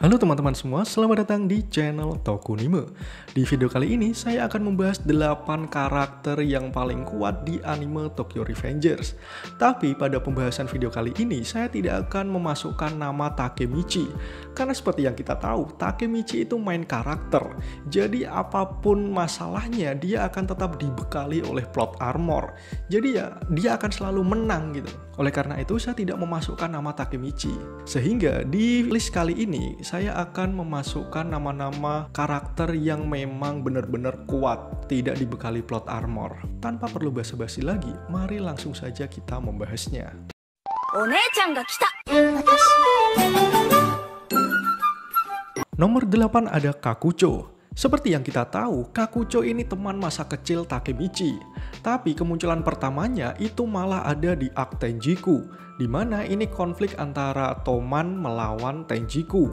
Halo teman-teman semua, selamat datang di channel Tokunime. Di video kali ini saya akan membahas 8 karakter yang paling kuat di anime Tokyo Revengers. Tapi pada pembahasan video kali ini saya tidak akan memasukkan nama Takemichi. Karena seperti yang kita tahu, Takemichi itu main karakter. Jadi apapun masalahnya dia akan tetap dibekali oleh plot armor. Jadi ya dia akan selalu menang gitu. Oleh karena itu saya tidak memasukkan nama Takemichi. Sehingga di list kali ini saya akan memasukkan nama-nama karakter yang memang benar-benar kuat, tidak dibekali plot armor. Tanpa perlu basa-basi lagi, mari langsung saja kita membahasnya. Nomor 8 ada Kakucho. Seperti yang kita tahu, Kakucho ini teman masa kecil Takemichi. Tapi kemunculan pertamanya itu malah ada di arc Tenjiku, di mana ini konflik antara Toman melawan Tenjiku,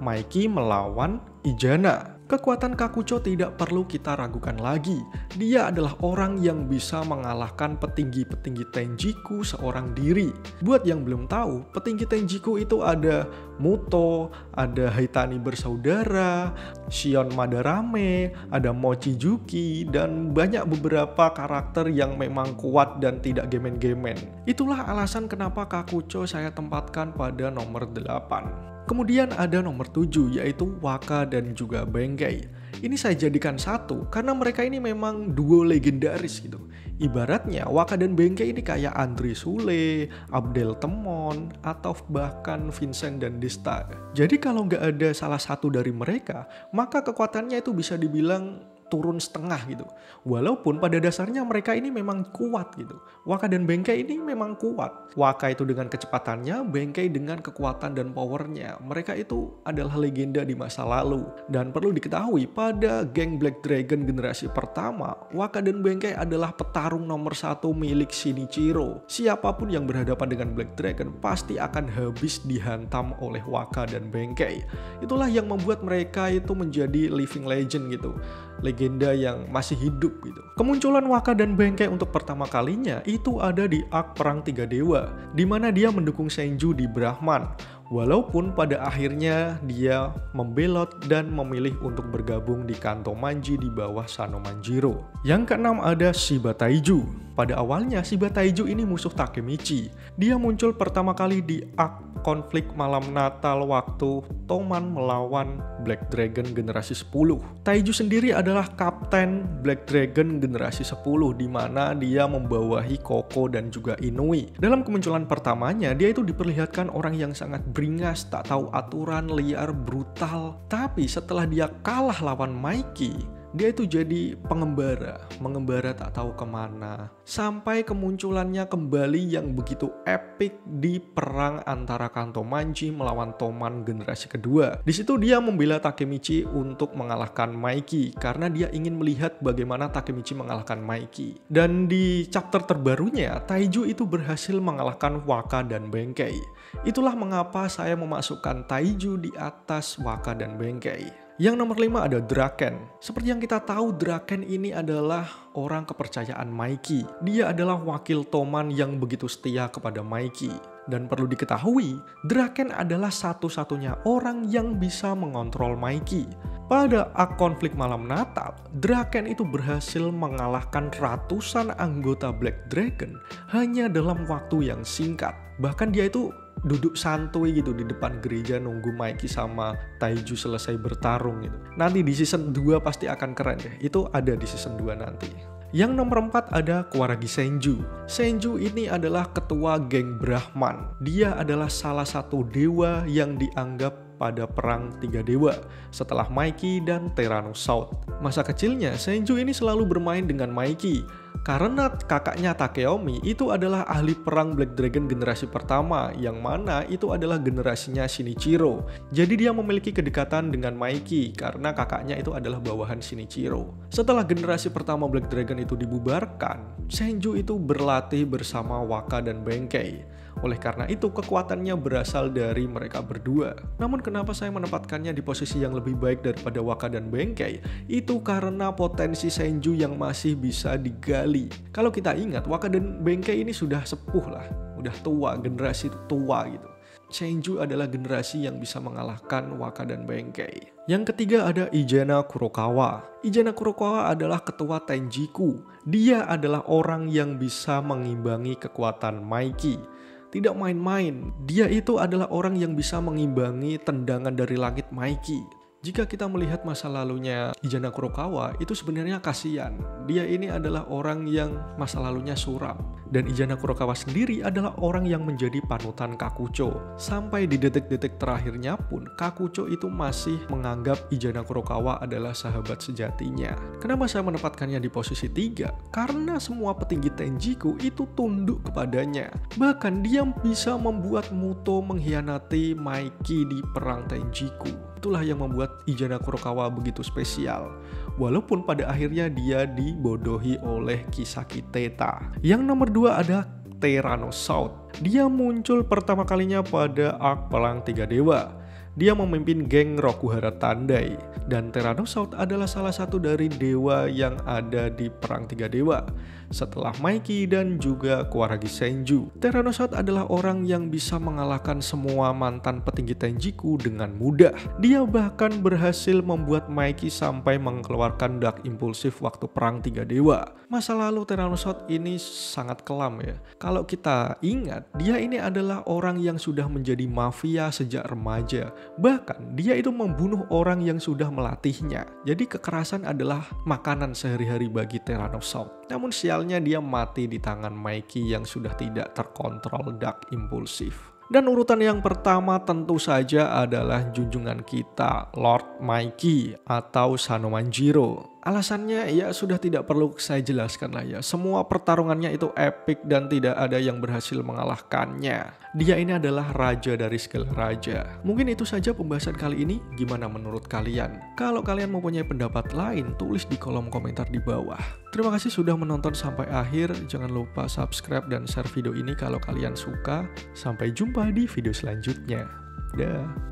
Maiki melawan Ijana. Kekuatan Kakucho tidak perlu kita ragukan lagi. Dia adalah orang yang bisa mengalahkan petinggi-petinggi Tenjiku seorang diri. Buat yang belum tahu, petinggi Tenjiku itu ada Muto, ada Haitani bersaudara, Shion Madarame, ada Mochizuki, dan banyak beberapa karakter yang memang kuat dan tidak gemen-gemen. Itulah alasan kenapa Kakucho saya tempatkan pada nomor 8. Kemudian ada nomor 7 yaitu Waka dan juga Benkei. Ini saya jadikan satu karena mereka ini memang duo legendaris gitu. Ibaratnya Waka dan Benkei ini kayak Andre Sule, Abdel Temon, atau bahkan Vincent dan Desta. Jadi kalau nggak ada salah satu dari mereka, maka kekuatannya itu bisa dibilang turun setengah gitu. Walaupun pada dasarnya mereka ini memang kuat gitu. Waka dan Benkei ini memang kuat. Waka itu dengan kecepatannya, Benkei dengan kekuatan dan powernya. Mereka itu adalah legenda di masa lalu. Dan perlu diketahui pada geng Black Dragon generasi pertama, Waka dan Benkei adalah petarung nomor 1 milik Shinichiro. Siapapun yang berhadapan dengan Black Dragon pasti akan habis dihantam oleh Waka dan Benkei. Itulah yang membuat mereka itu menjadi living legend gitu. Legenda yang masih hidup gitu. Kemunculan Waka dan Benkei untuk pertama kalinya itu ada di arc Perang Tiga Dewa, di mana dia mendukung Senju di Brahman. Walaupun pada akhirnya dia membelot dan memilih untuk bergabung di Kanto Manji di bawah Sano Manjiro. Yang keenam ada Shiba Taiju. Pada awalnya Shiba Taiju ini musuh Takemichi. Dia muncul pertama kali di arc konflik malam Natal waktu Toman melawan Black Dragon generasi 10. Taiju sendiri adalah kapten Black Dragon generasi 10 di mana dia membawahi Koko dan juga Inui. Dalam kemunculan pertamanya dia itu diperlihatkan orang yang sangat beringas, tak tahu aturan, liar, brutal. Tapi setelah dia kalah lawan Maiki, dia itu jadi mengembara tak tahu kemana. Sampai kemunculannya kembali yang begitu epic di perang antara Kanto Manji melawan Toman generasi kedua. Di situ dia membela Takemichi untuk mengalahkan Maiki karena dia ingin melihat bagaimana Takemichi mengalahkan Maiki. Dan di chapter terbarunya, Taiju itu berhasil mengalahkan Waka dan Benkei. Itulah mengapa saya memasukkan Taiju di atas Waka dan Benkei. Yang nomor 5 ada Draken. Seperti yang kita tahu, Draken ini adalah orang kepercayaan Maiki. Dia adalah wakil Toman yang begitu setia kepada Maiki. Dan perlu diketahui, Draken adalah satu-satunya orang yang bisa mengontrol Maiki. Pada arc konflik malam Natal, Draken itu berhasil mengalahkan ratusan anggota Black Dragon hanya dalam waktu yang singkat. Bahkan dia itu duduk santuy gitu di depan gereja nunggu Maiki sama Taiju selesai bertarung gitu. Nanti di season 2 pasti akan keren deh. Itu ada di season 2 nanti. Yang nomor 4 ada Kuwaragi Senju. Senju ini adalah ketua geng Brahman. Dia adalah salah satu dewa yang dianggap pada perang Tiga Dewa setelah Maiki dan Tyrannosaurus. Masa kecilnya Senju ini selalu bermain dengan Maiki karena kakaknya Takeomi itu adalah ahli perang Black Dragon generasi pertama, yang mana itu adalah generasinya Shinichiro. Jadi dia memiliki kedekatan dengan Maiki karena kakaknya itu adalah bawahan Shinichiro. Setelah generasi pertama Black Dragon itu dibubarkan, Senju itu berlatih bersama Waka dan Benkei. Oleh karena itu kekuatannya berasal dari mereka berdua. Namun kenapa saya menempatkannya di posisi yang lebih baik daripada Waka dan Benkei? Itu karena potensi Senju yang masih bisa digali. Kalau kita ingat, Waka dan Benkei ini sudah sepuh lah, udah tua, generasi tua gitu. Senju adalah generasi yang bisa mengalahkan Waka dan Benkei. Yang ketiga ada Izena Kurokawa. Izena Kurokawa adalah ketua Tenjiku. Dia adalah orang yang bisa mengimbangi kekuatan Maiki. Tidak main-main, dia itu adalah orang yang bisa mengimbangi tendangan dari langit Maiki. Jika kita melihat masa lalunya Izena Kurokawa, itu sebenarnya kasihan. Dia ini adalah orang yang masa lalunya suram. Dan Izena Kurokawa sendiri adalah orang yang menjadi panutan Kakucho. Sampai di detik-detik terakhirnya pun, Kakucho itu masih menganggap Izena Kurokawa adalah sahabat sejatinya. Kenapa saya menempatkannya di posisi 3? Karena semua petinggi Tenjiku itu tunduk kepadanya. Bahkan dia bisa membuat Muto mengkhianati Maiki di perang Tenjiku. Itulah yang membuat Izena Kurokawa begitu spesial. Walaupun pada akhirnya dia dibodohi oleh Kisaki Teta. Yang nomor 2 ada Tyrannosaurus. Dia muncul pertama kalinya pada arc Perang Tiga Dewa. Dia memimpin geng Rokuhara Tandai. Dan Tyrannosaurus adalah salah satu dari dewa yang ada di Perang Tiga Dewa. Setelah Maiki dan juga Kuwaragi Senju, Tyrannosaurus adalah orang yang bisa mengalahkan semua mantan petinggi Tenjiku dengan mudah. Dia bahkan berhasil membuat Maiki sampai mengeluarkan Dark Impulsive waktu Perang Tiga Dewa. Masa lalu Tyrannosaurus ini sangat kelam ya. Kalau kita ingat, dia ini adalah orang yang sudah menjadi mafia sejak remaja. Bahkan dia itu membunuh orang yang sudah melatihnya. Jadi kekerasan adalah makanan sehari-hari bagi Tyrannosaurus. Namun sialnya dia mati di tangan Maiki yang sudah tidak terkontrol Dark Impulsive. Dan urutan yang pertama tentu saja adalah junjungan kita, Lord Maiki atau Sanomanjiro. Alasannya ya sudah tidak perlu saya jelaskan lah ya. Semua pertarungannya itu epic dan tidak ada yang berhasil mengalahkannya. Dia ini adalah raja dari segala raja. Mungkin itu saja pembahasan kali ini. Gimana menurut kalian? Kalau kalian mempunyai pendapat lain, tulis di kolom komentar di bawah. Terima kasih sudah menonton sampai akhir. Jangan lupa subscribe dan share video ini kalau kalian suka. Sampai jumpa di video selanjutnya. Dah.